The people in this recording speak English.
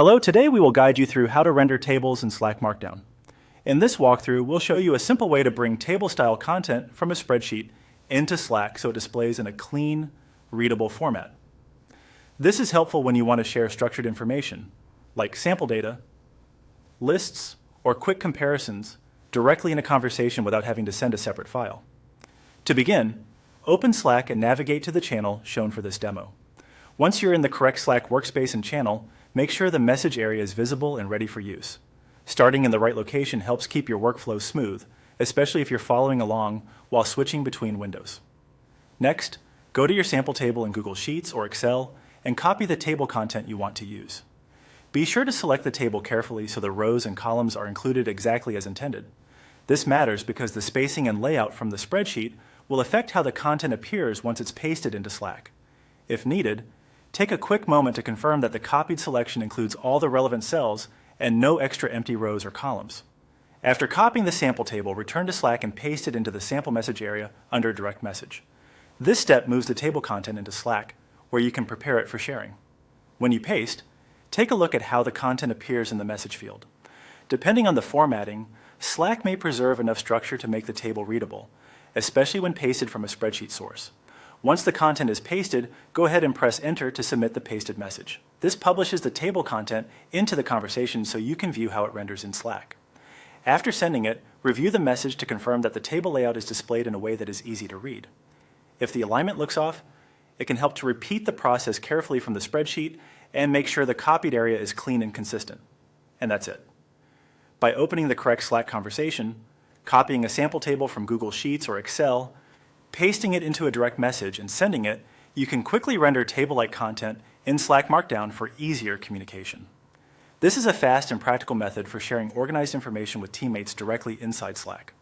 Hello, today we will guide you through how to render tables in Slack Markdown. In this walkthrough, we'll show you a simple way to bring table-style content from a spreadsheet into Slack so it displays in a clean, readable format. This is helpful when you want to share structured information, like sample data, lists, or quick comparisons directly in a conversation without having to send a separate file. To begin, open Slack and navigate to the channel shown for this demo. Once you're in the correct Slack workspace and channel, make sure the message area is visible and ready for use. Starting in the right location helps keep your workflow smooth, especially if you're following along while switching between windows. Next, go to your sample table in Google Sheets or Excel and copy the table content you want to use. Be sure to select the table carefully so the rows and columns are included exactly as intended. This matters because the spacing and layout from the spreadsheet will affect how the content appears once it's pasted into Slack. If needed, take a quick moment to confirm that the copied selection includes all the relevant cells and no extra empty rows or columns. After copying the sample table, return to Slack and paste it into the sample message area under direct message. This step moves the table content into Slack, where you can prepare it for sharing. When you paste, take a look at how the content appears in the message field. Depending on the formatting, Slack may preserve enough structure to make the table readable, especially when pasted from a spreadsheet source. Once the content is pasted, go ahead and press Enter to submit the pasted message. This publishes the table content into the conversation so you can view how it renders in Slack. After sending it, review the message to confirm that the table layout is displayed in a way that is easy to read. If the alignment looks off, it can help to repeat the process carefully from the spreadsheet and make sure the copied area is clean and consistent. And that's it. By opening the correct Slack conversation, copying a sample table from Google Sheets or Excel, pasting it into a direct message and sending it, you can quickly render table-like content in Slack Markdown for easier communication. This is a fast and practical method for sharing organized information with teammates directly inside Slack.